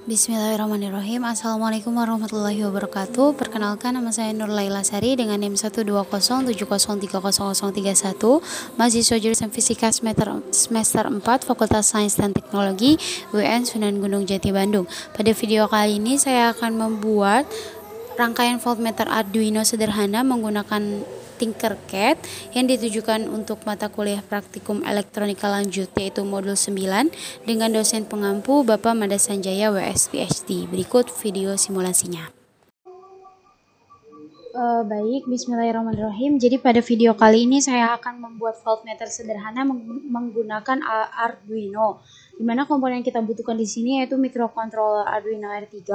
Bismillahirrahmanirrahim. Assalamualaikum warahmatullahi wabarakatuh. Perkenalkan, nama saya Nur Laila Sari dengan NIM 12070303031, mahasiswa jurusan Fisika semester 4 Fakultas Sains dan Teknologi UIN Sunan Gunung Jati Bandung. Pada video kali ini saya akan membuat rangkaian voltmeter Arduino sederhana menggunakan Tinkercad yang ditujukan untuk mata kuliah praktikum elektronika lanjut, yaitu modul 9 dengan dosen pengampu Bapak Mada Sanjaya WS PhD. Berikut video simulasinya. Baik, bismillahirrahmanirrahim. Jadi pada video kali ini saya akan membuat voltmeter sederhana menggunakan Arduino. Dimana komponen yang kita butuhkan di sini yaitu microcontroller Arduino R3,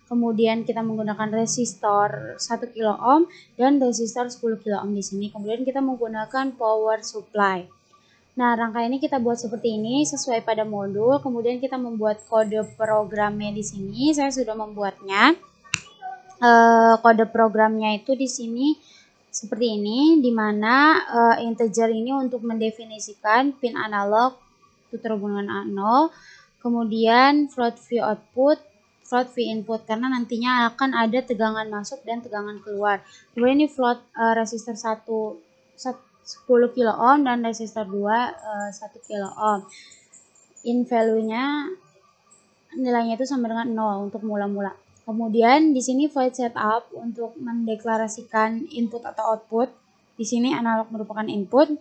kemudian kita menggunakan resistor 1 kilo ohm dan resistor 10 kilo ohm di sini. Kemudian kita menggunakan power supply. Nah, rangkaiannya kita buat seperti ini sesuai pada modul. Kemudian kita membuat kode programnya di sini. Saya sudah membuatnya. Kode programnya itu di sini seperti ini, di mana integer ini untuk mendefinisikan pin analog itu terhubungan A0, kemudian float V output, float V input, karena nantinya akan ada tegangan masuk dan tegangan keluar. Kemudian ini float resistor 10 kilo ohm dan resistor 2 1 kilo ohm. In value-nya nilainya itu sama dengan 0 untuk mula-mula. Kemudian di sini void setup untuk mendeklarasikan input atau output. Di sini analog merupakan input.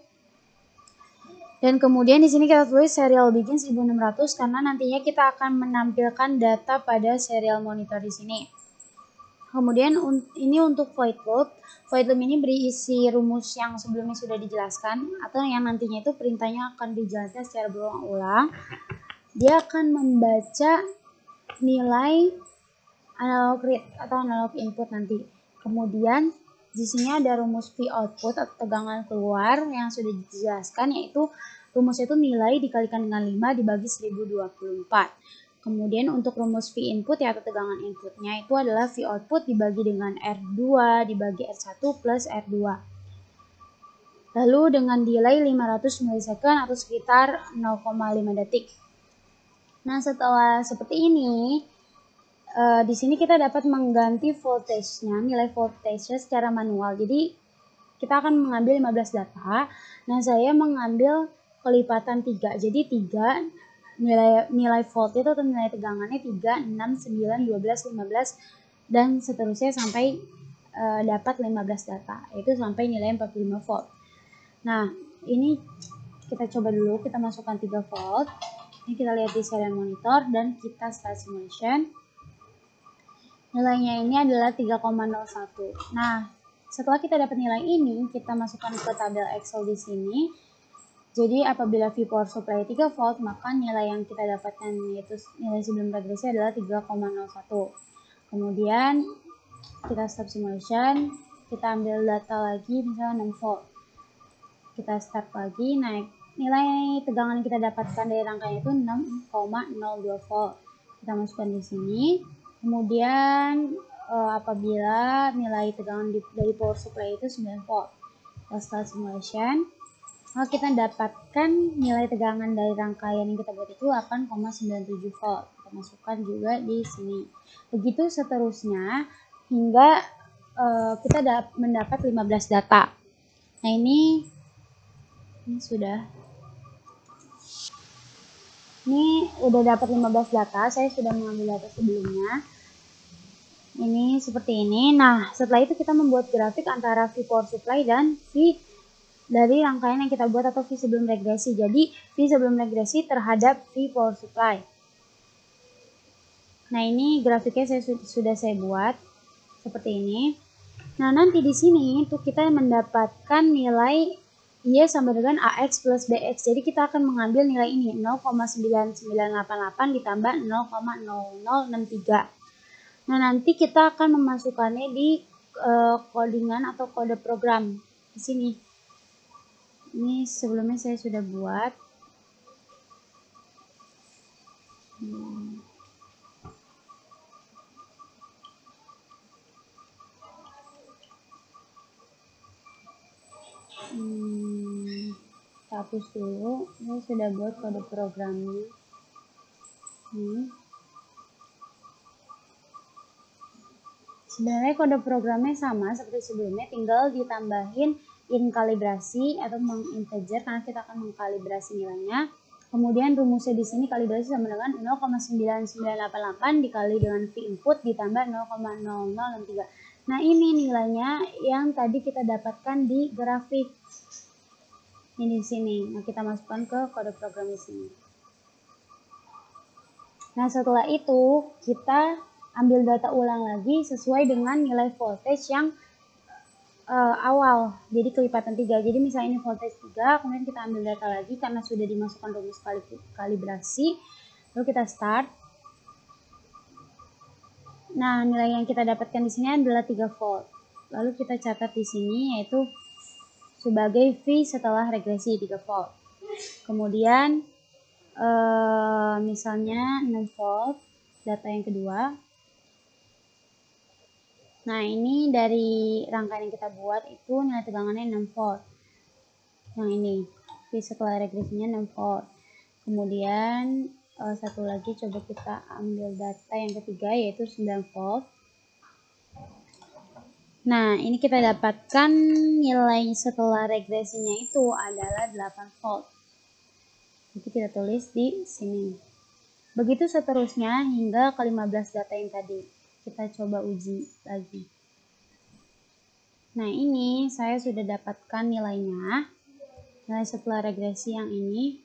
Dan kemudian di sini kita tulis serial begin 1600 karena nantinya kita akan menampilkan data pada serial monitor di sini. Kemudian ini untuk void loop. Void loop ini berisi rumus yang sebelumnya sudah dijelaskan atau yang nantinya itu perintahnya akan dijelaskan secara berulang-ulang. Dia akan membaca nilai analog read atau analog input nanti. Kemudian di sini ada rumus V output atau tegangan keluar yang sudah dijelaskan, yaitu rumusnya itu nilai dikalikan dengan 5 dibagi 1024. Kemudian untuk rumus V input ya, atau tegangan inputnya itu adalah V output dibagi dengan R2 dibagi R1 plus R2. Lalu dengan delay 500 milisecond atau sekitar 0,5 detik. Nah, setelah seperti ini, di sini kita dapat mengganti voltage-nya, nilai voltage-nya secara manual. Jadi kita akan mengambil 15 data. Nah, saya mengambil kelipatan 3. Jadi 3 nilai volt itu atau nilai tegangannya 3, 6, 9, 12, 15 dan seterusnya sampai dapat 15 data, yaitu sampai nilai 45 volt. Nah, ini kita coba dulu, kita masukkan 3 volt. Ini kita lihat di serial monitor dan kita start simulation. Nilainya ini adalah 3,01. Nah, setelah kita dapat nilai ini, kita masukkan ke tabel Excel di sini. Jadi apabila V power supply 3 volt, maka nilai yang kita dapatkan yaitu nilai sebelum regresi adalah 3,01. Kemudian kita stop simulation, kita ambil data lagi misalnya 6 volt. Kita start lagi, naik. Nilai tegangan yang kita dapatkan dari rangkaian itu 6,02 volt. Kita masukkan di sini. Kemudian apabila nilai tegangan dari power supply itu 9 volt, kita start simulation, maka kita dapatkan nilai tegangan dari rangkaian yang kita buat itu 8,97 volt. Kita masukkan juga di sini. Begitu seterusnya hingga kita mendapat 15 data. Nah, ini sudah. Ini udah dapat 15 data, saya sudah mengambil data sebelumnya. Ini seperti ini. Nah, setelah itu kita membuat grafik antara V power supply dan V dari rangkaian yang kita buat atau V sebelum regresi. Jadi, V sebelum regresi terhadap V power supply. Nah, ini grafiknya sudah saya buat seperti ini. Nah, nanti di sini tuh kita mendapatkan nilai Y sama dengan AX plus BX. Jadi kita akan mengambil nilai ini 0,9988 ditambah 0,0063. Nah, nanti kita akan memasukkannya di codingan atau kode program di sini. Ini sebelumnya saya sudah buat. Hapus dulu. Saya sudah buat kode programnya. Sebenarnya kode programnya sama seperti sebelumnya, tinggal ditambahin in kalibrasi atau menginteger karena kita akan mengkalibrasi nilainya. Kemudian rumusnya di sini kalibrasi sama dengan 0,9988 dikali dengan V input ditambah 0,0063. Nah, ini nilainya yang tadi kita dapatkan di grafik. Ini di sini. Nah, kita masukkan ke kode program di sini. Nah, setelah itu kita ambil data ulang lagi sesuai dengan nilai voltage yang awal. Jadi kelipatan 3. Jadi misalnya ini voltage 3, kemudian kita ambil data lagi karena sudah dimasukkan rumus kalibrasi. Lalu kita start. Nah, nilai yang kita dapatkan di sini adalah 3 volt. Lalu kita catat di sini yaitu sebagai V setelah regresi 3 volt. Kemudian misalnya 6 volt, data yang kedua. Nah, ini dari rangkaian yang kita buat itu nilai tegangannya 6 volt. Yang ini, V setelah regresinya 6 volt. Kemudian satu lagi coba kita ambil data yang ketiga yaitu 9 volt. Nah, ini kita dapatkan nilai setelah regresinya itu adalah 8 volt. Jadi kita tulis di sini. Begitu seterusnya hingga ke 15 data yang tadi. Kita coba uji lagi. Nah, ini saya sudah dapatkan nilainya. Nilai setelah regresi yang ini.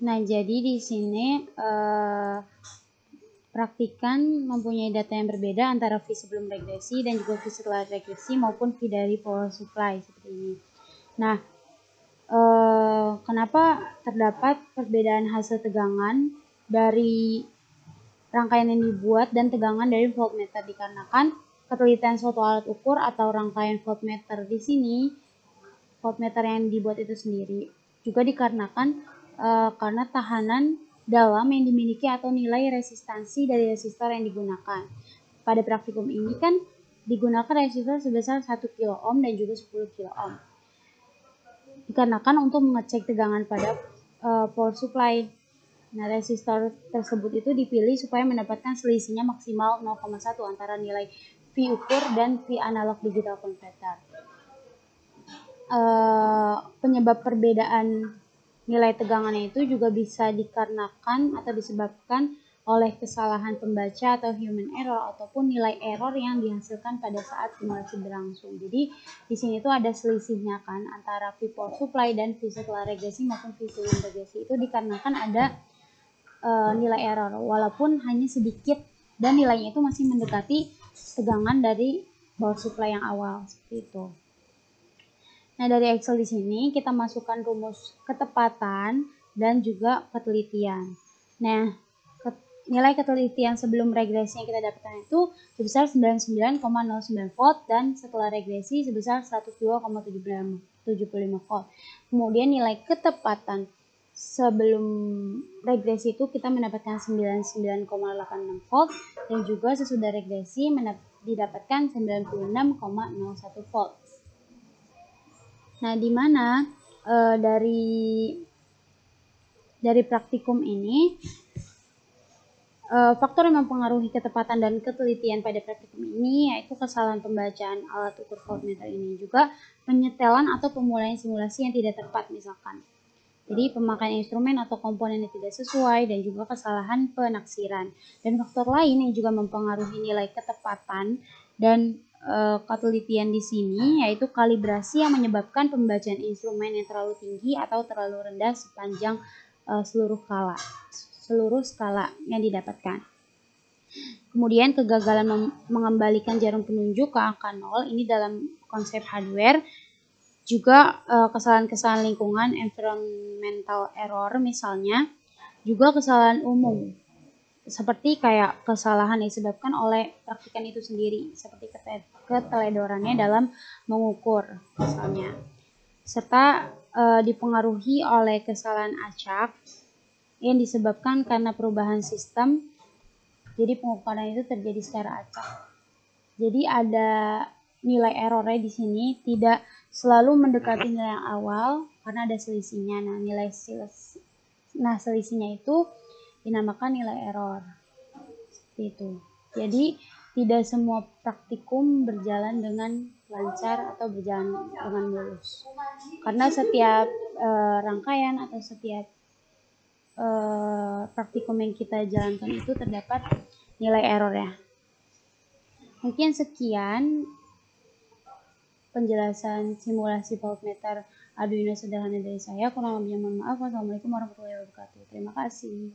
Nah, jadi di sini praktikan mempunyai data yang berbeda antara V sebelum regresi dan juga V setelah regresi maupun V dari power supply seperti ini. Nah, kenapa terdapat perbedaan hasil tegangan dari rangkaian yang dibuat dan tegangan dari voltmeter? Dikarenakan ketelitian suatu alat ukur atau rangkaian voltmeter di sini, voltmeter yang dibuat itu sendiri, juga dikarenakan karena tahanan dalam yang dimiliki atau nilai resistansi dari resistor yang digunakan. Pada praktikum ini kan digunakan resistor sebesar 1 kilo ohm dan juga 10 kilo ohm. Dikarenakan untuk mengecek tegangan pada power supply. Nah, resistor tersebut itu dipilih supaya mendapatkan selisihnya maksimal 0,1 antara nilai V ukur dan V analog digital converter. Penyebab perbedaan nilai tegangannya itu juga bisa dikarenakan atau disebabkan oleh kesalahan pembaca atau human error ataupun nilai error yang dihasilkan pada saat simulasi berlangsung. Jadi di sini tuh ada selisihnya kan antara V power supply dan V setelah regresi maupun V sebelum regresi, itu dikarenakan ada nilai error walaupun hanya sedikit dan nilainya itu masih mendekati tegangan dari power supply yang awal seperti itu. Nah, dari Excel di sini kita masukkan rumus ketepatan dan juga ketelitian. Nah, nilai ketelitian sebelum regresi yang kita dapatkan itu sebesar 99,09 volt dan setelah regresi sebesar 102,75 volt. Kemudian nilai ketepatan sebelum regresi itu kita mendapatkan 99,86 volt dan juga sesudah regresi didapatkan 96,01 volt. Nah, di mana dari praktikum ini faktor yang mempengaruhi ketepatan dan ketelitian pada praktikum ini yaitu kesalahan pembacaan alat ukur voltmeter ini, juga penyetelan atau pemulaian simulasi yang tidak tepat misalkan. Jadi pemakaian instrumen atau komponen yang tidak sesuai dan juga kesalahan penaksiran. Dan faktor lain yang juga mempengaruhi nilai ketepatan dan ketelitian di sini yaitu kalibrasi yang menyebabkan pembacaan instrumen yang terlalu tinggi atau terlalu rendah sepanjang seluruh skala yang didapatkan. Kemudian kegagalan mengembalikan jarum penunjuk ke angka 0 ini dalam konsep hardware. Juga kesalahan-kesalahan lingkungan, environmental error misalnya, juga kesalahan umum seperti kayak kesalahan yang disebabkan oleh praktikan itu sendiri seperti keteledorannya dalam mengukur misalnya, serta dipengaruhi oleh kesalahan acak yang disebabkan karena perubahan sistem, jadi pengukuran itu terjadi secara acak. Jadi ada nilai errornya di sini tidak selalu mendekati nilai yang awal karena ada selisihnya. Nah, selisihnya itu dinamakan nilai error. seperti itu. Jadi tidak semua praktikum berjalan dengan lancar atau berjalan dengan mulus, karena setiap rangkaian atau setiap praktikum yang kita jalankan itu terdapat nilai error ya. Mungkin sekian penjelasan simulasi voltmeter Arduino sederhana dari saya. Kurang lebihnya mohon maaf. Wassalamualaikum warahmatullahi wabarakatuh. Terima kasih.